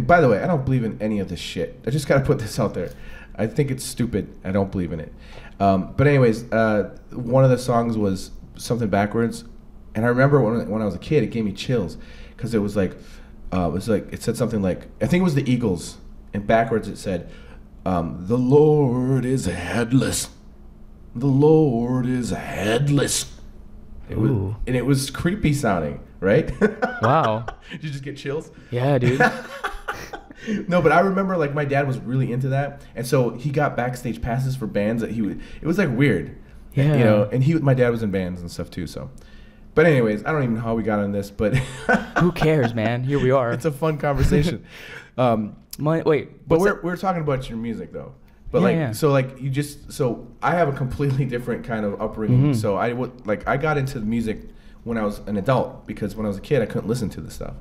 by the way, I don't believe in any of this shit. I just gotta put this out there. I think it's stupid. I don't believe in it. But anyways, one of the songs was something backwards, and I remember when I was a kid, it gave me chills because it was like, it said something like, I think it was the Eagles, and backwards it said, "The Lord is headless. The Lord is headless." It was creepy sounding, right? Wow. Did you just get chills? Yeah, dude. No, but I remember like my dad was really into that, and so he got backstage passes for bands that he would. It was like weird, Yeah. And my dad was in bands and stuff too. So, but anyways, I don't even know how we got on this, but Who cares, man? Here we are. it's a fun conversation. Wait, But we're talking about your music though. But so I have a completely different kind of upbringing. Mm-hmm. So I got into the music when I was an adult because when I was a kid I couldn't listen to this stuff.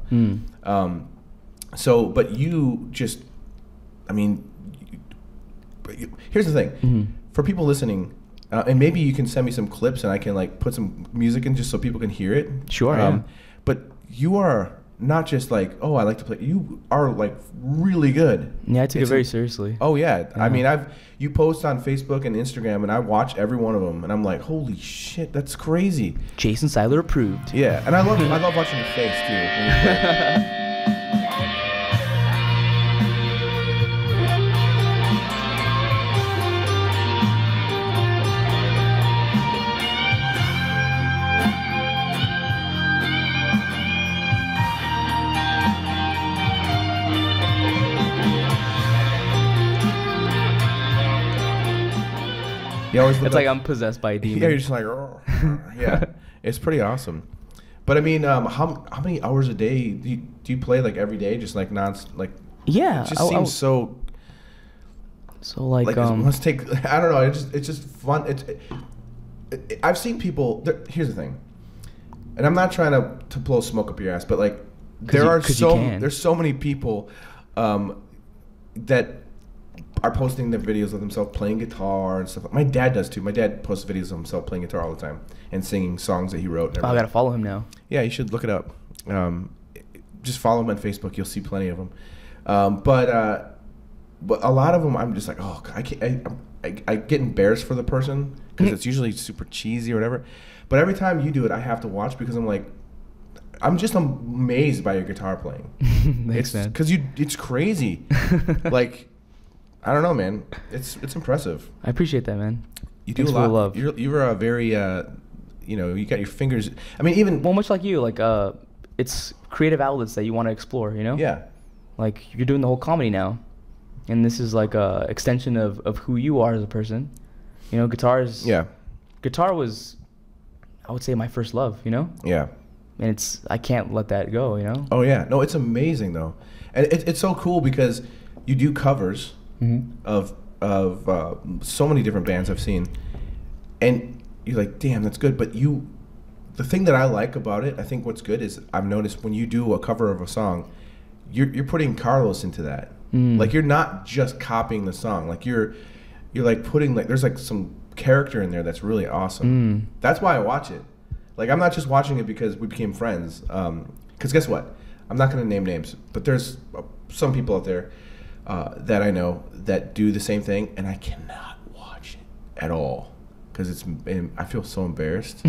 So, but you just, I mean, here's the thing. Mm-hmm. For people listening, and maybe you can send me some clips and I can like put some music in just so people can hear it. Sure. Yeah. But you are not just like, oh, I like to play. You are like really good. Yeah, I took it very seriously. Oh yeah. I mean, you post on Facebook and Instagram, and I watch every one of them, and I'm like, holy shit, that's crazy. Jason Seiler approved. Yeah, and I love watching your face too. When you play. It's like I'm possessed by a demon. Yeah, you're just like, oh. Yeah, it's pretty awesome. But I mean, how many hours a day do you play like every day? Just like like. Yeah, it just seems so. So like it must take. I don't know. It's just fun. I've seen people. Here's the thing, and I'm not trying to blow smoke up your ass, but like there's so many people that are posting their videos of themselves playing guitar and stuff. My dad does too. My dad posts videos of himself playing guitar all the time and singing songs that he wrote. I gotta follow him now. Yeah, you should look it up. Just follow him on Facebook. You'll see plenty of them. But a lot of them, I'm just like, oh, I get embarrassed for the person because it's usually super cheesy or whatever. But every time you do it, I have to watch because I'm like, I'm just amazed by your guitar playing. Thanks, man. Because it's crazy. Like, I don't know, man. It's impressive. I appreciate that, man. You do a lot. Love. You're a very, you got your fingers. I mean, even much like you, like it's creative outlets that you want to explore. You know. Yeah. Like you're doing the whole comedy now, and this is like a extension of who you are as a person. You know, guitar was, I would say, my first love. You know. Yeah. And I can't let that go. You know. Oh yeah, no, it's amazing though, and it's so cool because you do covers. Mm-hmm. of so many different bands I've seen, and you're like, damn, that's good. But the thing that I like about it, I think what's good is I've noticed when you do a cover of a song, you're putting Carlos into that. Like you're not just copying the song. Like you're like putting like there's like some character in there that's really awesome. That's why I watch it. Like I'm not just watching it because we became friends. Because guess what? I'm not going to name names, but there's some people out there that I know that do the same thing, and I cannot watch it at all because I feel so embarrassed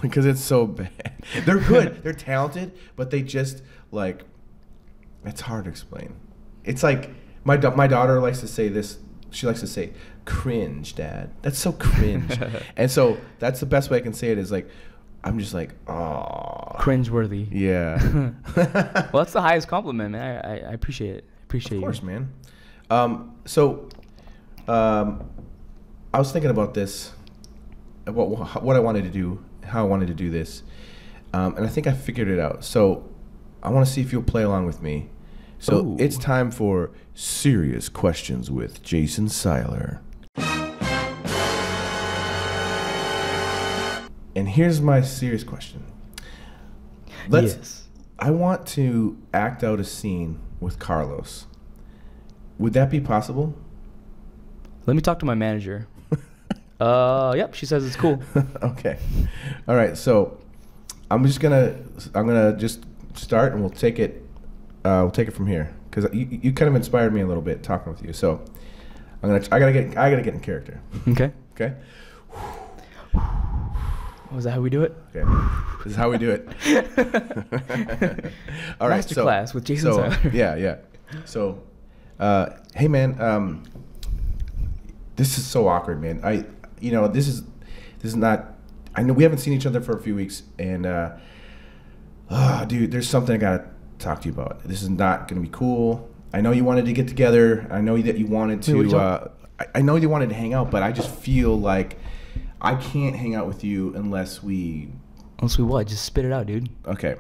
because it's so bad. They're good, they're talented, but they just like, it's hard to explain. It's like my daughter likes to say this. She likes to say, "Cringe, Dad." That's so cringe, and so that's the best way I can say it. Is like, I'm just like, oh, cringeworthy. Yeah. Well, that's the highest compliment, man. I appreciate it. Appreciate you. Of course, man. I was thinking about this, about what I wanted to do, how I wanted to do this, and I think I figured it out. So I want to see if you'll play along with me. So Ooh. It's time for Serious Questions with Jason Seiler. And here's my serious question. Yes. I want to act out a scene with Carlos. Would that be possible? Let me talk to my manager. Yep, she says it's cool. Okay. All right. So I'm gonna just start, and we'll take it from here, because you kind of inspired me a little bit talking with you. So I gotta get in character. Okay. Okay. Was that how we do it? Okay. This is how we do it. All right. Masterclass with Jason Seiler. Yeah. So, hey man, this is so awkward, man. This is not. I know we haven't seen each other for a few weeks, and dude, there's something I gotta talk to you about. This is not gonna be cool. I know you wanted to get together. I know that you wanted to. I know you wanted to hang out, but I just feel like I can't hang out with you unless we. Unless we what? Just spit it out, dude. Okay.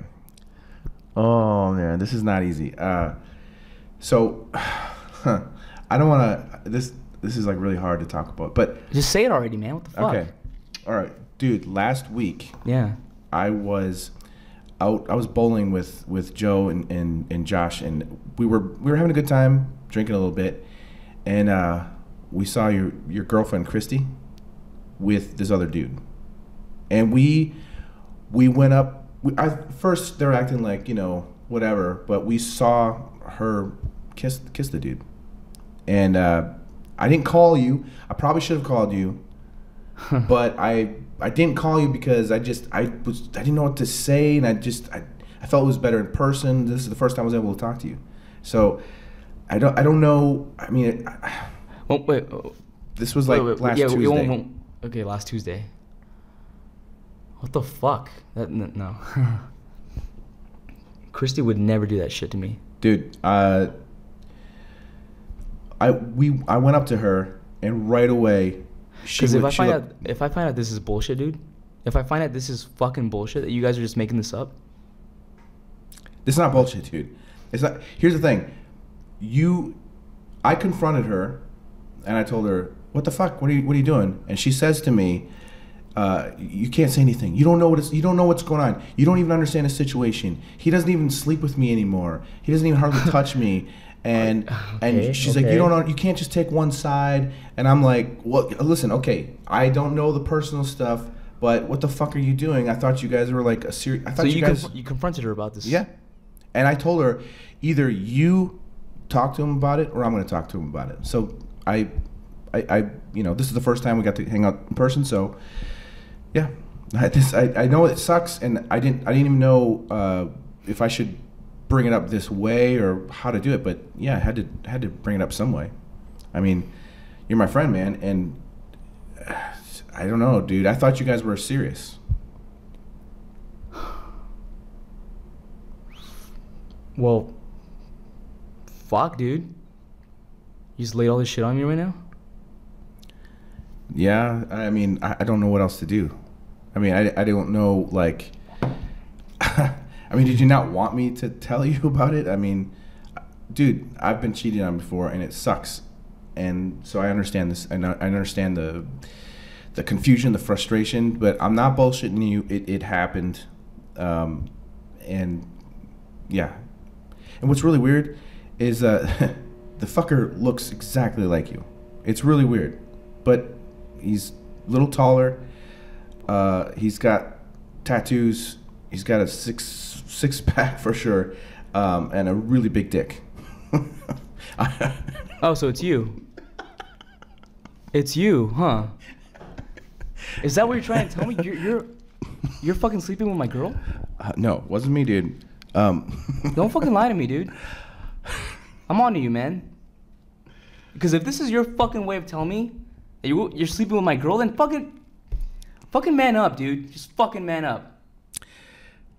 Oh man, this is not easy. So, I don't want to. This is like really hard to talk about, but just say it already, man. What the fuck? Okay. All right, dude. Last week, yeah, I was out. I was bowling with Joe and Josh, and we were having a good time, drinking a little bit, and we saw your girlfriend Christy with this other dude, and we went up. First they're acting like whatever, but we saw her kiss the dude, and I didn't call you. I probably should have called you, but I didn't call you because I didn't know what to say, and I felt it was better in person. This is the first time I was able to talk to you, so I don't know. I mean, wait. This was like last Tuesday. Okay, last Tuesday. What the fuck? No. Christy would never do that shit to me. Dude, I went up to her, and right away because if I find out this is bullshit, dude, if I find out this is fucking bullshit, that you guys are just making this up. This is not bullshit, dude. It's not. Here's the thing. I confronted her, and I told her, "What the fuck? What are you doing?" And she says to me, "You can't say anything. You don't know what's going on. You don't even understand the situation. He doesn't even sleep with me anymore. He doesn't even hardly touch me." And she's like, "You don't know. You can't just take one side." And I'm like, "Well, listen. Okay, I don't know the personal stuff, but what the fuck are you doing? I thought you guys were like a serious. I thought you confronted her about this. Yeah, and I told her either you talk to him about it or I'm going to talk to him about it. So I this is the first time we got to hang out in person. So yeah, I know it sucks, and I didn't even know if I should bring it up this way or how to do it, but yeah, I had to bring it up some way. I mean, you're my friend, man, and I don't know, dude. I thought you guys were serious. Well, fuck, dude. You just laid all this shit on me right now? Yeah, I mean, I don't know what else to do. I mean, I don't know, like... I mean, did you not want me to tell you about it? I mean, dude, I've been cheated on before, and it sucks. And so I understand this, and I understand the confusion, the frustration, but I'm not bullshitting you. It happened, and yeah. And what's really weird is the fucker looks exactly like you. It's really weird, but he's a little taller. He's got tattoos. He's got a six pack for sure, and a really big dick. Oh, so it's you. It's you, huh? Is that what you're trying to tell me? You're fucking sleeping with my girl? No, it wasn't me, dude. Don't fucking lie to me, dude. I'm on to you, man. Because if this is your fucking way of telling me that you're sleeping with my girl, then fucking man up, dude. Just fucking man up.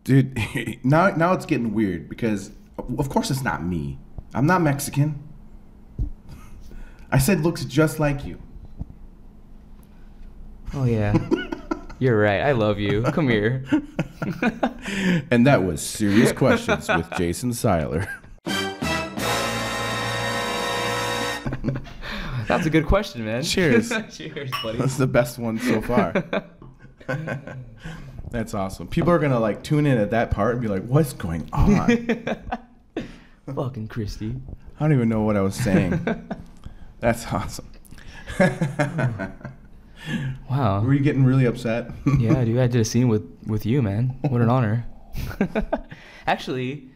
Dude, now it's getting weird because, of course, it's not me. I'm not Mexican. I said looks just like you. Oh, yeah. You're right. I love you. Come here. And that was Serious Questions with Jason Seiler. That's a good question, man. Cheers. Cheers, buddy. That's the best one so far. That's awesome. People are gonna like tune in at that part and be like, "What's going on?" Fucking Christy. I don't even know what I was saying. That's awesome. Wow. Were you getting really upset? Yeah, dude. I did a scene with you, man. What an honor. Actually,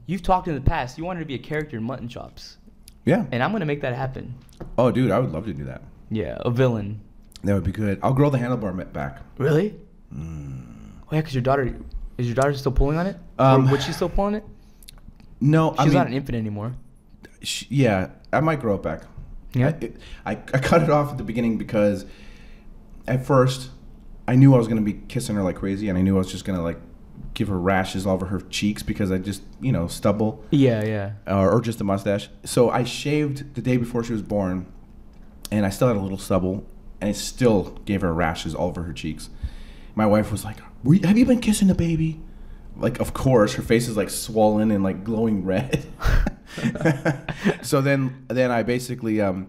you've talked in the past. You wanted to be a character in Mutt and Chopps. Yeah. And I'm gonna make that happen. Oh, dude, I would love to do that. Yeah, a villain. That would be good. I'll grow the handlebar back. Really? Oh yeah, because your daughter still pulling on it? Or would she still pulling it? No, She's not an infant anymore. Yeah, I might grow it back. Yeah. I cut it off at the beginning because at first I knew I was gonna be kissing her like crazy, and I knew I was just gonna like give her rashes all over her cheeks because I just, stubble. Yeah, yeah. Or just a mustache. So I shaved the day before she was born, and I still had a little stubble, and it still gave her rashes all over her cheeks. My wife was like, have you been kissing the baby? Like, of course, her face is like swollen and like glowing red. So then I basically, I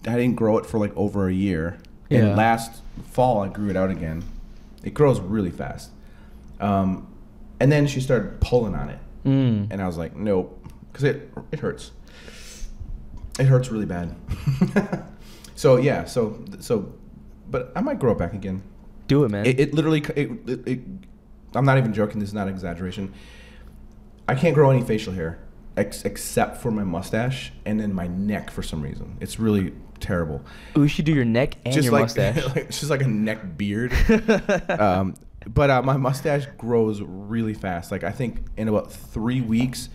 didn't grow it for like over a year. Yeah. And last fall, I grew it out again. It grows really fast. And then she started pulling on it. And I was like, nope, because it hurts. It hurts really bad. So yeah, but I might grow it back again. Do it, man. It literally, I'm not even joking. This is not an exaggeration. I can't grow any facial hair except for my mustache and then my neck for some reason. It's really terrible. We should do your neck and just your like, mustache. It's just like a neck beard. But my mustache grows really fast. Like I think in about 3 weeks,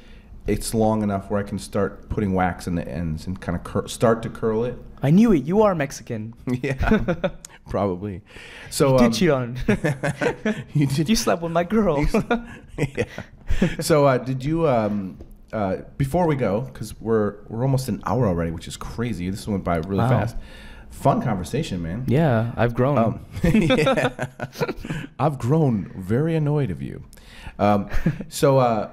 it's long enough where I can start putting wax in the ends and kind of start to curl it. I knew it. You are Mexican. Yeah, probably. So you did cheat on her. You slept with my girl. Yeah. So did you? Before we go, because we're almost an hour already, which is crazy. This went by really fast. Fun conversation, man. Yeah, I've grown. Yeah. I've grown very annoyed of you. So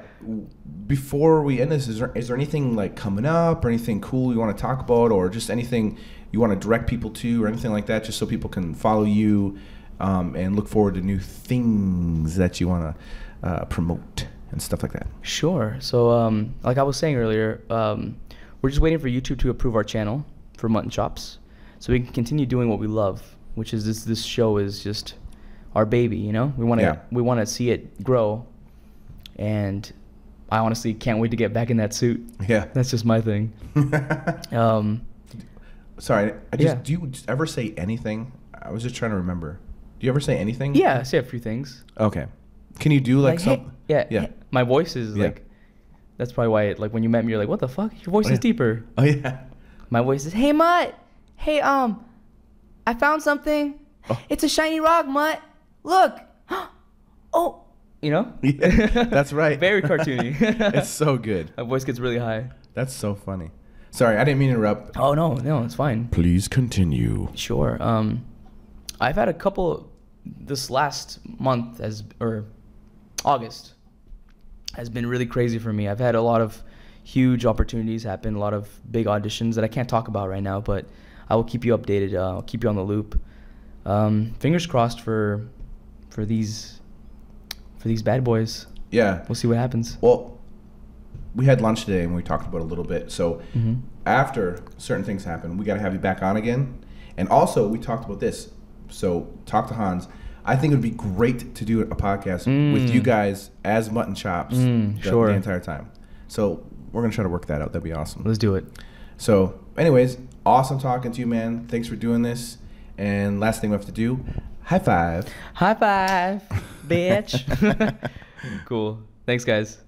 before we end this, is there anything like coming up or anything cool you want to talk about, or just anything you want to direct people to or anything like that, just so people can follow you and look forward to new things that you want to promote and stuff like that? Sure. So like I was saying earlier, we're just waiting for YouTube to approve our channel for Mutt and Chopps, so we can continue doing what we love, which is this show is just our baby, We want to see it grow, and I honestly can't wait to get back in that suit. Yeah, that's just my thing. Sorry, do you ever say anything? I was just trying to remember. Do you ever say anything? Yeah, I say a few things. Okay. Can you do like some? Hey, yeah. My voice is like. That's probably why. Like when you met me, you're like, "What the fuck? Your voice is deeper." Oh yeah. My voice is, "Hey Mutt, hey I found something. Oh. It's a shiny rock, Mutt. Look. Oh. Yeah, that's right. Very cartoony. It's so good. My voice gets really high. That's so funny. Sorry, I didn't mean to interrupt. Oh no, it's fine. Please continue. Sure. I've had a couple. This last month or August has been really crazy for me. I've had a lot of huge opportunities happen, a lot of big auditions that I can't talk about right now, but I will keep you updated. I'll keep you on the loop. Fingers crossed for these bad boys. Yeah. We'll see what happens. Well, we had lunch today and we talked about it a little bit. So after certain things happen, we got to have you back on again. And also, we talked about this. So talk to Hans. I think it would be great to do a podcast with you guys as Mutt and Chopps the entire time. So we're gonna try to work that out. That'd be awesome. Let's do it. So, anyways, awesome talking to you, man. Thanks for doing this. And last thing we have to do, high five. High five, bitch. Cool. Thanks, guys.